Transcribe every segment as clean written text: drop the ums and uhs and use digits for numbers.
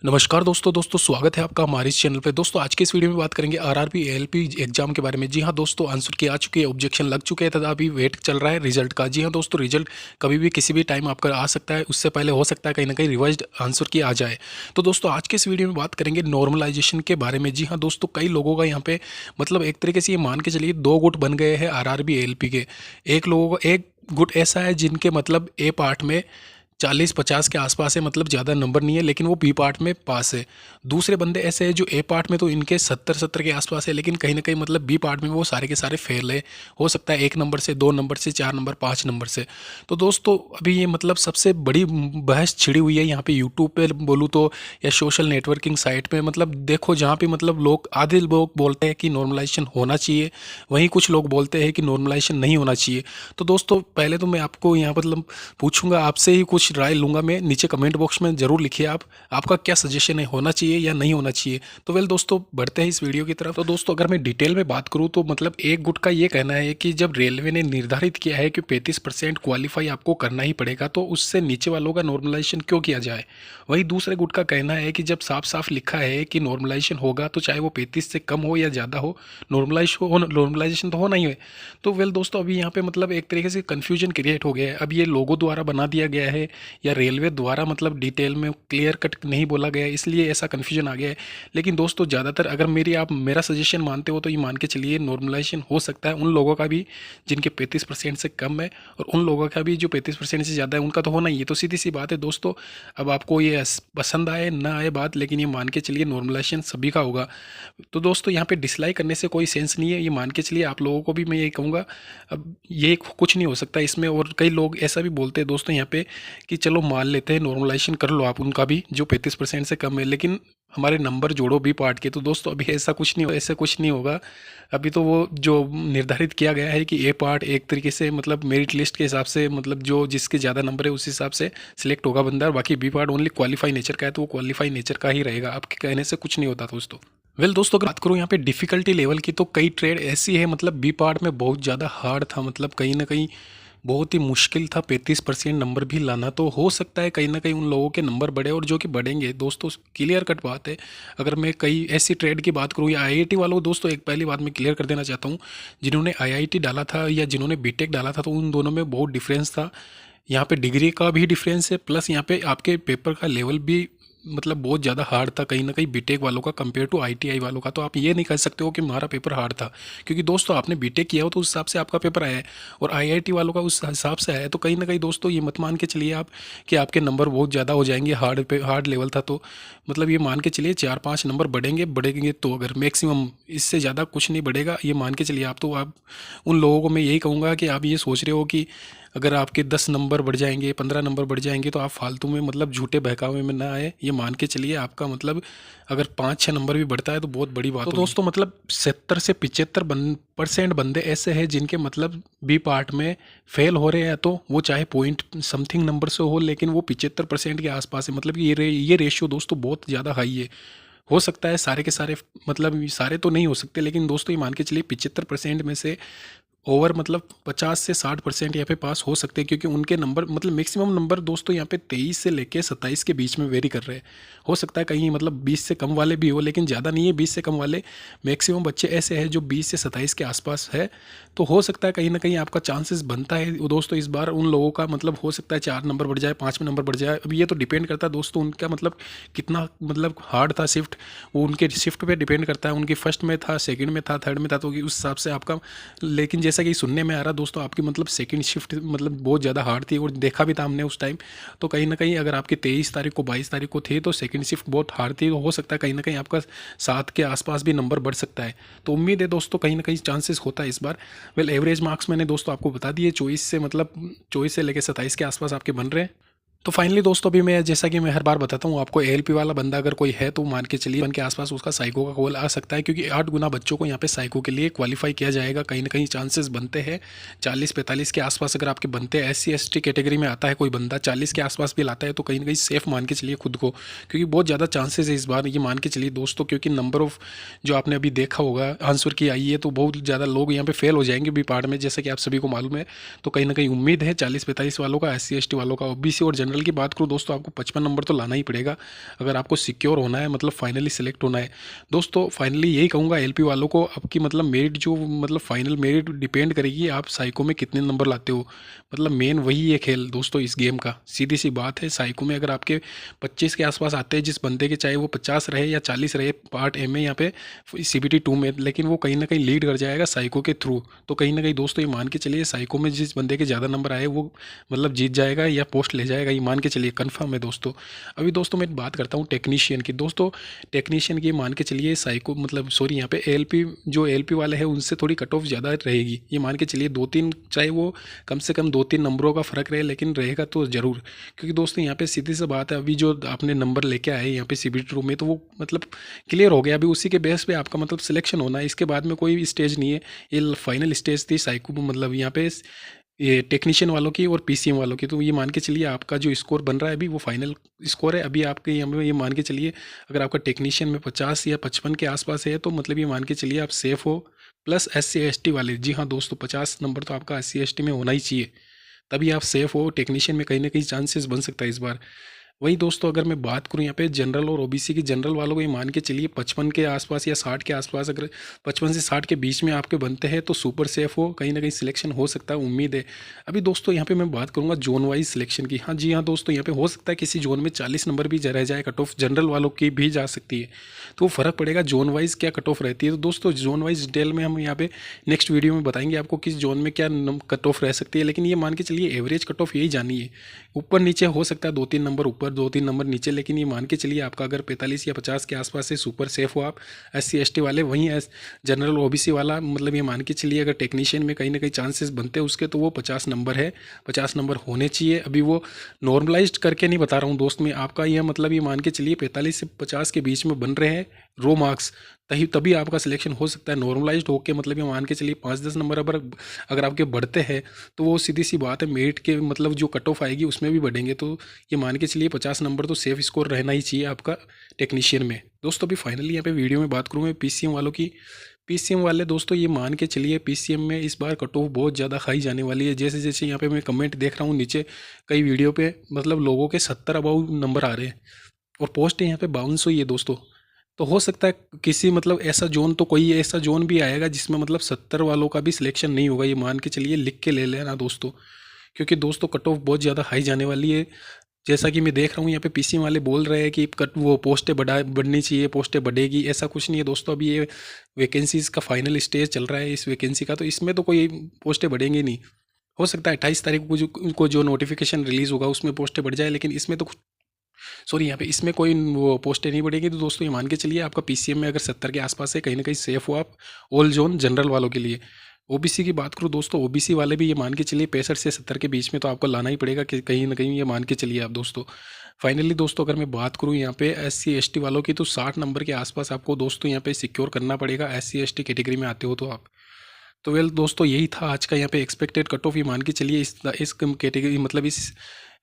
नमस्कार दोस्तों स्वागत है आपका हमारे इस चैनल पे। दोस्तों आज के इस वीडियो में बात करेंगे आरआरबी एएलपी एग्जाम के बारे में। जी हाँ दोस्तों, आंसर की आ चुकी है, ऑब्जेक्शन लग चुके हैं तथा अभी वेट चल रहा है रिजल्ट का। जी हाँ दोस्तों, रिजल्ट कभी भी किसी भी टाइम आपका आ सकता है, उससे पहले हो सकता है कहीं ना कहीं रिवाइज्ड आंसर की आ जाए। तो दोस्तों आज के इस वीडियो में बात करेंगे नॉर्मलाइजेशन के बारे में। जी हाँ दोस्तों, कई लोगों का यहाँ पे मतलब एक तरीके से ये मान के चलिए दो गुट बन गए हैं आरआरबी एएलपी के। एक लोगों को एक गुट ऐसा है जिनके मतलब ए पार्ट में 40-50 के आसपास है, मतलब ज़्यादा नंबर नहीं है, लेकिन वो बी पार्ट में पास है। दूसरे बंदे ऐसे हैं जो ए पार्ट में तो इनके 70-70 के आसपास है, लेकिन कहीं ना कहीं मतलब बी पार्ट में वो सारे के सारे फेल है। हो सकता है 1 नंबर से, 2 नंबर से, 4 नंबर, 5 नंबर से। तो दोस्तों अभी ये मतलब सबसे बड़ी बहस छिड़ी हुई है यहाँ पे यूट्यूब पे बोलूँ तो, या सोशल नेटवर्किंग साइट पे। मतलब देखो जहाँ पे मतलब लोग, आधे लोग बोलते हैं कि नॉर्मलाइजेशन होना चाहिए, वहीं कुछ लोग बोलते हैं कि नॉर्मलाइजेशन नहीं होना चाहिए। तो दोस्तों पहले तो मैं आपको यहाँ मतलब पूछूंगा, आपसे ही कुछ राय लूंगा मैं। नीचे कमेंट बॉक्स में जरूर लिखिए आप, आपका क्या सजेशन है, होना चाहिए या नहीं होना चाहिए। तो वेल दोस्तों बढ़ते हैं इस वीडियो की तरफ। तो दोस्तों अगर मैं डिटेल में बात करूं तो मतलब एक गुट का ये कहना है कि जब रेलवे ने निर्धारित किया है कि 35% क्वालिफाई आपको करना ही पड़ेगा, तो उससे नीचे वालों का नॉर्मलाइजेशन क्यों किया जाए। वहीं दूसरे गुट का कहना है कि जब साफ साफ लिखा है कि नॉर्मलाइजेशन होगा, तो चाहे वो 35 से कम हो या ज़्यादा हो, नॉर्मलाइजेशन तो होना ही है। तो वेल दोस्तों अभी यहाँ पे मतलब एक तरीके से कन्फ्यूजन क्रिएट हो गया है। अब ये लोगों द्वारा बना दिया गया है या रेलवे द्वारा मतलब डिटेल में क्लियर कट नहीं बोला गया है, इसलिए ऐसा कन्फ्यूजन आ गया है। लेकिन दोस्तों ज़्यादातर अगर आप मेरा सजेशन मानते हो तो ये मान के चलिए नॉर्मलाइजेशन हो सकता है उन लोगों का भी जिनके 35% से कम है, और उन लोगों का भी जो 35% से ज़्यादा है, उनका तो होना ही है। तो सीधी सी बात है दोस्तों, अब आपको ये पसंद आए ना आए बात, लेकिन ये मान के चलिए नॉर्मलाइजेशन सभी का होगा। तो दोस्तों यहाँ पे डिसलाइक करने से कोई सेंस नहीं है, ये मान के चलिए आप लोगों को भी मैं यही कहूँगा। अब ये कुछ नहीं हो सकता इसमें। और कई लोग ऐसा भी बोलते हैं दोस्तों यहाँ पे कि चलो मान लेते हैं नॉर्मलाइजेशन कर लो आप उनका भी जो 35% से कम है, लेकिन हमारे नंबर जोड़ो बी पार्ट के। तो दोस्तों अभी ऐसा कुछ नहीं होगा। अभी तो वो जो निर्धारित किया गया है कि ए पार्ट एक तरीके से मतलब मेरिट लिस्ट के हिसाब से, मतलब जो जिसके ज़्यादा नंबर है उस हिसाब से सिलेक्ट होगा बंदा, और बाकी B part only qualify nature का है, तो वो क्वालिफाई नेचर का ही रहेगा। आपके कहने से कुछ नहीं होता दोस्तों। वेल दोस्तों अगर बात करूँ यहाँ पे डिफ़िकल्टी लेवल की, तो कई ट्रेड ऐसी है मतलब बी पार्ट में बहुत ज़्यादा हार्ड था, मतलब कहीं ना कहीं बहुत ही मुश्किल था 35% नंबर भी लाना। तो हो सकता है कहीं ना कहीं उन लोगों के नंबर बढ़े, और जो कि बढ़ेंगे दोस्तों, क्लियर कट बात है। अगर मैं कई ऐसी ट्रेड की बात करूँ या आईआईटी वालों, दोस्तों एक पहली बात मैं क्लियर कर देना चाहता हूँ, जिन्होंने आईआईटी डाला था या जिन्होंने बीटेक डाला था, तो उन दोनों में बहुत डिफरेंस था। यहाँ पे डिग्री का भी डिफरेंस है, प्लस यहाँ पे आपके पेपर का लेवल भी मतलब बहुत ज़्यादा हार्ड था कहीं ना कहीं बीटेक वालों का कंपेयर टू आईटीआई वालों का। तो आप ये नहीं कह सकते हो कि हमारा पेपर हार्ड था, क्योंकि दोस्तों आपने बीटेक किया हो तो उस हिसाब से आपका पेपर आया है, और आईआईटी वालों का उस हिसाब से आया है। तो कहीं ना कहीं दोस्तों ये मत मान के चलिए आप कि आपके नंबर बहुत ज़्यादा हो जाएंगे। हार्ड लेवल था तो मतलब ये मान के चलिए 4-5 नंबर बढ़ेंगे तो, अगर मैक्सिमम, इससे ज़्यादा कुछ नहीं बढ़ेगा ये मान के चलिए आप। तो आप उन लोगों को मैं यही कहूँगा कि आप ये सोच रहे हो कि अगर आपके 10 नंबर बढ़ जाएंगे, 15 नंबर बढ़ जाएंगे, तो आप फालतू में मतलब झूठे बहकावे में ना आए। ये मान के चलिए आपका मतलब अगर 5-6 नंबर भी बढ़ता है तो बहुत बड़ी बात। तो दोस्तों मतलब 70 से 75% बंदे ऐसे हैं जिनके मतलब बी पार्ट में फेल हो रहे हैं, तो वो चाहे पॉइंट समथिंग नंबर से हो, लेकिन वो 75% के आसपास है। मतलब ये रेशियो दोस्तों बहुत ज़्यादा हाई है। हो सकता है सारे के सारे, मतलब सारे तो नहीं हो सकते, लेकिन दोस्तों ये मान के चलिए 75% में से ओवर मतलब 50 से 60% यहाँ पे पास हो सकते हैं, क्योंकि उनके नंबर मतलब मैक्सिमम नंबर दोस्तों यहाँ पे 23 से लेके 27 के बीच में वेरी कर रहे हैं। हो सकता है कहीं मतलब 20 से कम वाले भी हो, लेकिन ज़्यादा नहीं है 20 से कम वाले। मैक्सिमम बच्चे ऐसे हैं जो 20 से 27 के आसपास है। तो हो सकता है कहीं ना कहीं आपका चांसेस बनता है दोस्तों इस बार उन लोगों का मतलब हो सकता है 4 नंबर बढ़ जाए, 5 नंबर बढ़ जाए। अब ये तो डिपेंड करता है दोस्तों उनका मतलब कितना मतलब हार्ड था शिफ्ट, वो उनके शिफ्ट पे डिपेंड करता है। उनकी फर्स्ट में था, सेकंड में था, थर्ड में था, तो उस हिसाब से आपका। लेकिन जैसा कि सुनने में आ रहा दोस्तों आपकी मतलब सेकंड शिफ्ट मतलब बहुत ज़्यादा हार्ड थी, और देखा भी था हमने उस टाइम। तो कहीं ना कहीं अगर आपकी 23 तारीख को 22 तारीख को थे तो सेकंड शिफ्ट बहुत हार्ड थी, तो हो सकता है कहीं ना कहीं आपका 7 के आसपास भी नंबर बढ़ सकता है। तो उम्मीद है दोस्तों कहीं ना कहीं चांसेस होता है इस बार। वेल एवरेज मार्क्स मैंने दोस्तों आपको बता दिए, 24 से लेकर 27 के आसपास आपके बन रहे हैं। तो फाइनली दोस्तों अभी मैं, जैसा कि मैं हर बार बताता हूँ आपको, एएलपी वाला बंदा अगर कोई है तो मान के चलिए 1 के आसपास उसका साइको का कॉल आ सकता है, क्योंकि 8 गुना बच्चों को यहाँ पे साइको के लिए क्वालिफाई किया जाएगा। कहीं ना कहीं चांसेस बनते हैं 40-45 के आसपास अगर आपके बनते हैं। SC ST कैटेगरी में आता है कोई बंदा 40 के आसपास भी लाता है, तो कहीं ना कहीं सेफ मान के चलिए खुद को, क्योंकि बहुत ज़्यादा चांसेस है इस बार, ये मान के चलिए दोस्तों। क्योंकि नंबर ऑफ जो आपने अभी देखा होगा आंसर की आई है, तो बहुत ज़्यादा लोग यहाँ पे फेल हो जाएंगे बी पार्ट में, जैसा कि आप सभी को मालूम है। तो कहीं ना कहीं उम्मीद है 40-45 वालों का, SC ST वालों का, OBC और जनरल जनरल की बात करूँ दोस्तों, आपको 55 नंबर तो लाना ही पड़ेगा अगर आपको सिक्योर होना है, मतलब फाइनली सिलेक्ट होना है। दोस्तों फाइनली यही कहूँगा एलपी वालों को, आपकी मतलब मेरिट जो मतलब फाइनल मेरिट डिपेंड करेगी आप साइको में कितने नंबर लाते हो। मतलब मेन वही है खेल दोस्तों इस गेम का, सीधी सी बात है। साइको में अगर आपके 25 के आसपास आते हैं जिस बंदे के, चाहे वो 50 रहे या 40 रहे पार्ट ए में यहाँ पे सीबीटी 2 में, लेकिन वो कहीं ना कहीं लीड कर जाएगा साइको के थ्रू। तो कहीं ना कहीं दोस्तों ये मान के चलिए साइको में जिस बंदे के ज़्यादा नंबर आए वो मतलब जीत जाएगा या पोस्ट ले जाएगा, ये मान के चलिए कन्फर्म है दोस्तों। अभी दोस्तों मैं बात करता हूँ टेक्नीशियन की। दोस्तों टेक्नीशियन की मान के चलिए साइको मतलब सॉरी यहाँ पे एएलपी जो एएलपी वाले हैं उनसे थोड़ी कट ऑफ ज़्यादा रहेगी, ये मान के चलिए 2-3, चाहे वो कम से कम 2-3 नंबरों का फ़र्क रहे, लेकिन रहेगा तो ज़रूर। क्योंकि दोस्तों यहाँ पे सीधी सी बात है, अभी जो आपने नंबर लेके आए यहाँ पे सीबीटी रूम में तो वो मतलब क्लियर हो गया, अभी उसी के बेस पे आपका मतलब सिलेक्शन होना है, इसके बाद में कोई स्टेज नहीं है। ये फाइनल स्टेज थी साइको मतलब यहाँ पे ये टेक्नीशियन वालों की और पीसीएम वालों की। तो ये मान के चलिए आपका जो स्कोर बन रहा है अभी वो फाइनल स्कोर है। अभी आपके यहाँ में ये मान के चलिए अगर आपका टेक्नीशियन में 50 या 55 के आसपास है तो मतलब ये मान के चलिए आप सेफ हो। प्लस SC ST वाले, जी हाँ दोस्तों 50 नंबर तो आपका SC ST में होना ही चाहिए, तभी आप सेफ हो। टेक्नीशियन में कहीं ना कहीं चांसेस बन सकता है इस बार। वही दोस्तों अगर मैं बात करूं यहाँ पे जनरल और ओबीसी की, जनरल वालों को ये मान के चलिए 55 के आसपास या 60 के आसपास, अगर 55 से 60 के बीच में आपके बनते हैं तो सुपर सेफ हो, कहीं ना कहीं सिलेक्शन हो सकता है, उम्मीद है। अभी दोस्तों यहाँ पे मैं बात करूँगा जोन वाइज सिलेक्शन की। हाँ जी हाँ दोस्तों, यहाँ पे हो सकता है किसी जोन में 40 नंबर भी रह जाए कट ऑफ, जनरल वालों की भी जा सकती है। तो वो फ़र्क पड़ेगा जोन वाइज क्या कट ऑफ रहती है। तो दोस्तों जोन वाइज डिटेल में हम यहाँ पे नेक्स्ट वीडियो में बताएंगे आपको किस जोन में क्या कट ऑफ रह सकती है, लेकिन ये मान के चलिए एवरेज कट ऑफ यही जानी है। ऊपर नीचे हो सकता है 2-3 नंबर ऊपर 2-3 नंबर नीचे, लेकिन ये मान के चलिए आपका अगर 45 या 50 के आसपास से सुपर सेफ हो आप SC ST वाले। वहीं जनरल OBC वाला मतलब ये मान के चलिए अगर टेक्नीशियन में कहीं ना कहीं चांसेस बनते हैं उसके तो वो 50 नंबर है, 50 नंबर होने चाहिए। अभी वो नॉर्मलाइज्ड करके नहीं बता रहा हूँ दोस्त, में आपका यह मतलब ये मान के चलिए 45 से 50 के बीच में बन रहे हैं रो मार्क्स, तभी आपका सिलेक्शन हो सकता है। नॉर्मलाइज्ड होके मतलब ये मान के चलिए 5-10 नंबर अगर आपके बढ़ते हैं तो वो सीधी सी बात है मेरिट के मतलब जो कट ऑफ आएगी उसमें भी बढ़ेंगे। तो ये मान के चलिए 50 नंबर तो सेफ स्कोर रहना ही चाहिए आपका टेक्नीशियन में। दोस्तों अभी फाइनली यहाँ पे वीडियो में बात करूँ मैं पीसीएम वालों की। पीसीएम वाले दोस्तों ये मान के चलिए पीसीएम में इस बार कट ऑफ बहुत ज़्यादा खाई जाने वाली है। जैसे जैसे यहाँ पे मैं कमेंट देख रहा हूँ नीचे कई वीडियो पे, मतलब लोगों के 70 अबाउ नंबर आ रहे हैं और पोस्ट यहाँ पे 52 ही है दोस्तों। तो हो सकता है किसी मतलब ऐसा जोन, तो कोई ऐसा जोन भी आएगा जिसमें मतलब 70 वालों का भी सिलेक्शन नहीं होगा, ये मान के चलिए, लिख के ले लेना दोस्तों। क्योंकि दोस्तों कट ऑफ बहुत ज़्यादा हाई जाने वाली है। जैसा कि मैं देख रहा हूँ यहाँ पे पीसी वाले बोल रहे हैं कि कट वो पोस्टें बढ़नी चाहिए, पोस्टें बढ़ेगी, ऐसा कुछ नहीं है दोस्तों। अभी ये वैकेंसीज़ का फाइनल स्टेज चल रहा है इस वैकेंसी का, तो इसमें तो कोई पोस्टें बढ़ेंगी नहीं। हो सकता है 28 तारीख को जो नोटिफिकेशन रिलीज़ होगा उसमें पोस्टें बढ़ जाए, लेकिन इसमें तो सॉरी यहाँ पे इसमें कोई वो पोस्टें नहीं बढ़ेगी। तो दोस्तों ये मान के चलिए आपका पीसीएम में अगर 70 के आसपास है कहीं ना कहीं सेफ हो आप ऑल जोन जनरल वालों के लिए। ओबीसी की बात करूँ दोस्तों, ओबीसी वाले भी ये मान के चलिए 65 से 70 के बीच में तो आपको लाना ही पड़ेगा कि कहीं ना कहीं, ये मान के चलिए आप दोस्तों। फाइनली दोस्तों अगर मैं बात करूँ यहाँ पे SC ST वालों की, तो 60 नंबर के आसपास आपको दोस्तों यहाँ पे सिक्योर करना पड़ेगा SC ST कैटेगरी में आते हो तो आप। तो वेल दोस्तों यही था आज का यहाँ पे एक्सपेक्टेड कट ऑफ। ये मान के चलिए इस कैटेगरी मतलब इस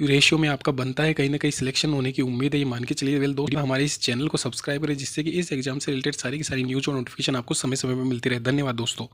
रेशियो में आपका बनता है कहीं ना कहीं सिलेक्शन होने की उम्मीद है, ये मान के चलिए। वेल दोस्तों हमारे इस चैनल को सब्सक्राइब करें जिससे कि इस एग्जाम से रिलेटेड सारी की सारी न्यूज़ और नोटिफिकेशन आपको समय समय पर मिलती रहे। धन्यवाद दोस्तों।